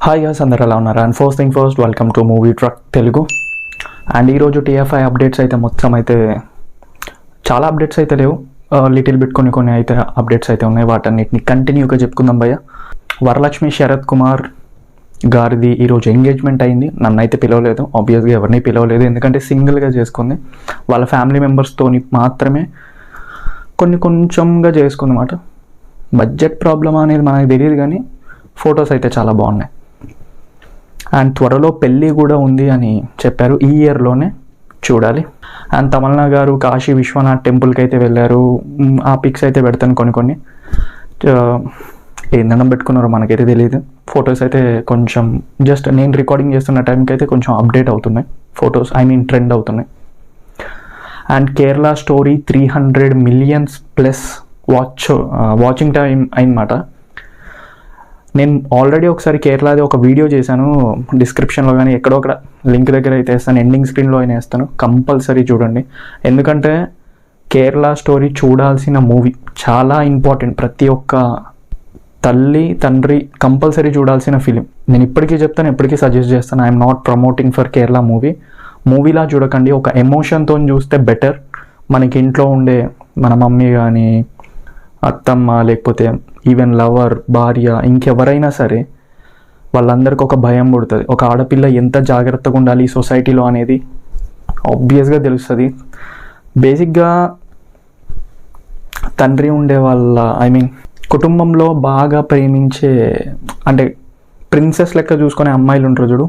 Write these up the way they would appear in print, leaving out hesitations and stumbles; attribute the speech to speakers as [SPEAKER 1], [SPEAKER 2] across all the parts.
[SPEAKER 1] Hi guys, అందరూ ఎలా ఉన్నారు? And first thing first, welcome to movie truck Telugu. And ఈరోజు టీఎఫ్ఐ అప్డేట్స్ అయితే మొత్తం అయితే చాలా అప్డేట్స్ అయితే లేవు, లిటిల్ బిట్ కొన్ని అయితే అప్డేట్స్ అయితే ఉన్నాయి. వాటన్నిటిని కంటిన్యూగా చెప్పుకుందాం భయ్య. వరలక్ష్మి శరత్ కుమార్ గారిది ఈరోజు ఎంగేజ్మెంట్ అయింది. నన్ను అయితే పిలవలేదు, ఆబ్వియస్గా ఎవరిని పిలవలేదు, ఎందుకంటే సింగిల్గా చేసుకుంది. వాళ్ళ ఫ్యామిలీ మెంబర్స్తో మాత్రమే కొంచెంగా చేసుకుందన్నమాట. బడ్జెట్ ప్రాబ్లమ్ అనేది మనకు తెలియదు, కానీ ఫొటోస్ అయితే చాలా బాగున్నాయి. అండ్ త్వరలో పెళ్ళి కూడా ఉంది అని చెప్పారు, ఈ ఇయర్లోనే, చూడాలి. అండ్ తమన్నా గారు కాశీ విశ్వనాథ్ టెంపుల్కి అయితే వెళ్ళారు. ఆ పిక్స్ అయితే పెడతాను కొన్ని. ఏం దండం పెట్టుకున్నారో మనకైతే తెలియదు. ఫొటోస్ అయితే కొంచెం జస్ట్ నేను రికార్డింగ్ చేస్తున్న టైంకి అయితే కొంచెం అప్డేట్ అవుతున్నాయి ఫొటోస్, ట్రెండ్ అవుతున్నాయి. And Kerala story 300 million+ watching time అయిందన్నమాట. నేను ఆల్రెడీ ఒకసారి కేరళది ఒక వీడియో చేశాను, డిస్క్రిప్షన్లో కానీ ఎక్కడో అక్కడ లింక్ దగ్గర అయితే వేస్తాను, ఎండింగ్ స్క్రీన్లో అయినా వేస్తాను, కంపల్సరీ చూడండి. ఎందుకంటే కేరళ స్టోరీ చూడాల్సిన మూవీ, చాలా ఇంపార్టెంట్. ప్రతి ఒక్క తల్లి తండ్రి కంపల్సరీ చూడాల్సిన ఫిలిం. నేను ఇప్పటికీ చెప్తాను, ఎప్పటికీ సజెస్ట్ చేస్తాను. I'm not promoting for Kerala మూవీలా చూడకండి, ఒక ఎమోషన్తో చూస్తే బెటర్. మనకి ఇంట్లో ఉండే మన మమ్మీ కానీ అత్తమ్మ, లేకపోతే ఈవెన్ లవర్, భార్య, ఇంకెవరైనా సరే వాళ్ళందరికీ ఒక భయం పుడుతుంది. ఒక ఆడపిల్ల ఎంత జాగ్రత్తగా ఉండాలి ఈ సొసైటీలో అనేది ఆబ్వియస్గా తెలుస్తుంది. బేసిక్గా తండ్రి ఉండే వాళ్ళ కుటుంబంలో బాగా ప్రేమించే, అంటే ప్రిన్సెస్ లెక్క చూసుకునే అమ్మాయిలు ఉంటారు చూడు,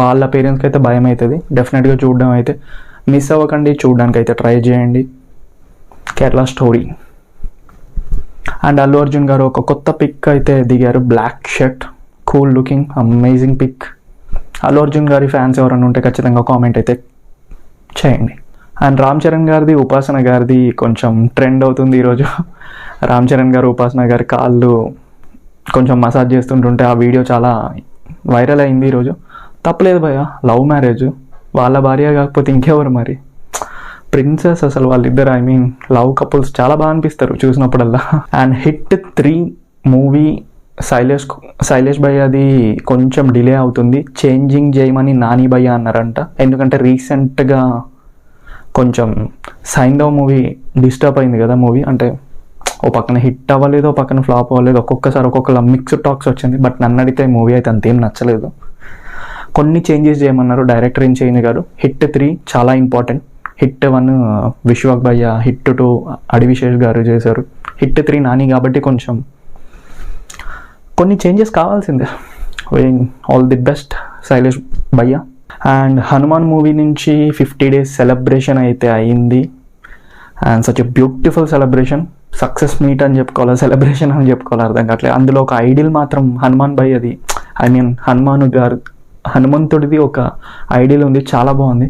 [SPEAKER 1] వాళ్ళ పేరెంట్స్కి అయితే భయం అవుతుంది. డెఫినెట్గా చూడడం అయితే మిస్ అవ్వకండి, చూడడానికి అయితే ట్రై చేయండి కేరళ స్టోరీ. అండ్ అల్లు అర్జున్ గారు ఒక కొత్త పిక్ అయితే దిగారు, black shirt, cool looking, amazing pic. Allu Arjun గారి ఫ్యాన్స్ ఎవరైనా ఉంటే ఖచ్చితంగా కామెంట్ అయితే చేయండి. అండ్ రామ్ చరణ్ గారిది, ఉపాసన గారిది కొంచెం ట్రెండ్ అవుతుంది ఈరోజు. రామ్ చరణ్ గారు ఉపాసన గారి కాళ్ళు కొంచెం మసాజ్ చేస్తుంటుంటే ఆ వీడియో చాలా వైరల్ అయింది ఈరోజు. తప్పలేదు భయ్య, లవ్ మ్యారేజ్, వాళ్ళ భార్య కాకపోతే ఇంకెవరు మరి, ప్రిన్సెస్. అసలు వాళ్ళిద్దరు లవ్ కపుల్స్ చాలా బాగా అనిపిస్తారు చూసినప్పుడల్లా. అండ్ హిట్ 3 మూవీ శైలేష్ భయ్యది కొంచెం డిలే అవుతుంది, చేంజింగ్ చేయమని నాని భయ్య అన్నారంట. ఎందుకంటే రీసెంట్గా కొంచెం సైంధవ్ మూవీ డిస్టర్బ్ అయింది కదా మూవీ, అంటే ఓ పక్కన హిట్ అవ్వలేదు, ఓ పక్కన ఫ్లాప్ అవ్వలేదు, ఒక్కొక్కసారి ఒక్కొక్కలా మిక్స్డ్ టాక్స్ వచ్చింది. బట్ నన్ను అడిగితే మూవీ అయితే అంతేం నచ్చలేదు, కొన్ని చేంజెస్ చేయమన్నారు. డైరెక్టర్ ఏం చేంజ్ గారు. హిట్ 3 చాలా ఇంపార్టెంట్. హిట్ 1 విశ్వక్ భయ్య, హిట్ 2 అడివిశేష్ గారు చేశారు, హిట్ 3 నాని. కాబట్టి కొంచెం కొన్ని చేంజెస్ కావాల్సిందే. ఆల్ ది బెస్ట్ శైలేష్ భయ్య. అండ్ హనుమాన్ మూవీ నుంచి 50 days సెలబ్రేషన్ అయితే అయింది. And such a beautiful celebration, success meet అని చెప్పుకోవాలి, సెలబ్రేషన్ అని చెప్పుకోవాలి, అర్థం కావట్లేదు. అందులో ఒక ఐడియల్ మాత్రం హనుమాన్ భయ్యది, హనుమంతుడిది ఒక ఐడియల్ ఉంది, చాలా బాగుంది.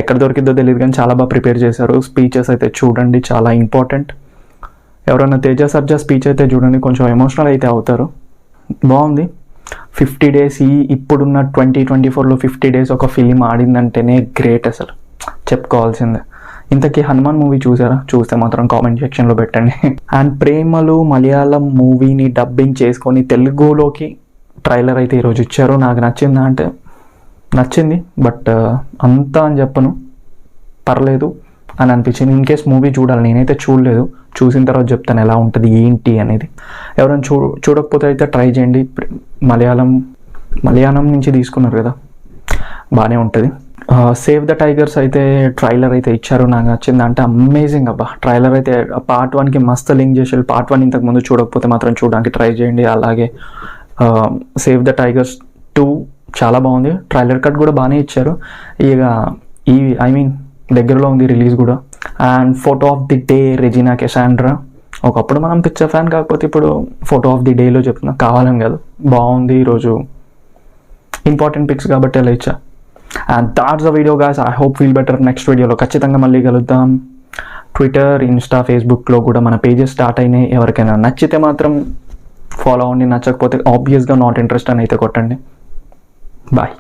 [SPEAKER 1] ఎక్కడ దొరికిందో తెలియదు కానీ చాలా బాగా ప్రిపేర్ చేశారు. స్పీచెస్ అయితే చూడండి, చాలా ఇంపార్టెంట్. ఎవరైనా తేజ సర్జా స్పీచ్ అయితే చూడండి, కొంచెం ఎమోషనల్ అయితే అవుతారు, బాగుంది. 50 days, ఇప్పుడున్న 2024లో 50 days ఒక ఫిలిం ఆడిందంటేనే గ్రేట్, అసలు చెప్పుకోవాల్సిందే. ఇంతకీ హనుమాన్ మూవీ చూసారా? చూస్తే మాత్రం కామెంట్ సెక్షన్లో పెట్టండి. అండ్ ప్రేమలు మలయాళం మూవీని డబ్బింగ్ చేసుకొని తెలుగులోకి ట్రైలర్ అయితే ఈరోజు ఇచ్చారు. నాకు నచ్చిందా అంటే నచ్చింది, బట్ అంతా అని చెప్పను, పర్లేదు అని అనిపించింది. ఇన్ కేస్ మూవీ చూడాలి, నేనైతే చూడలేదు, చూసిన తర్వాత చెప్తాను ఎలా ఉంటుంది ఏంటి అనేది. ఎవరైనా చూడకపోతే అయితే ట్రై చేయండి. మలయాళం నుంచి తీసుకున్నారు కదా, బాగానే ఉంటుంది. సేవ్ ద టైగర్స్ అయితే ట్రైలర్ అయితే ఇచ్చారు, నాకు నచ్చింది. అంటే అమేజింగ్ అబ్బా, ట్రైలర్ అయితే పార్ట్ 1కి మస్తు లింక్ చేసి, పార్ట్ 1 ఇంతకుముందు చూడకపోతే మాత్రం చూడడానికి ట్రై చేయండి. అలాగే సేవ్ ద టైగర్స్ 2 చాలా బాగుంది, ట్రైలర్ కట్ కూడా బాగానే ఇచ్చారు. ఇక దగ్గరలో ఉంది రిలీజ్ కూడా. And photo of the day Regina Cassandra. ఒకప్పుడు మనం పిక్చర్ ఫ్యాన్, కాకపోతే ఇప్పుడు ఫోటో ఆఫ్ ది డేలో చెప్తున్నా, కావాలని కాదు, బాగుంది. ఈరోజు ఇంపార్టెంట్ పిక్స్ కాబట్టి అలా ఇచ్చా. And that's the video guys, I hope feel better. Next వీడియోలో ఖచ్చితంగా మళ్ళీ కలుద్దాం. ట్విట్టర్, ఇన్స్టా, ఫేస్బుక్లో కూడా మన పేజెస్ స్టార్ట్ అయినాయి. ఎవరికైనా నచ్చితే మాత్రం ఫాలో అవ్వండి, నచ్చకపోతే ఆబ్వియస్గా నాట్ ఇంట్రెస్ట్ అని అయితే కొట్టండి. బాయ్.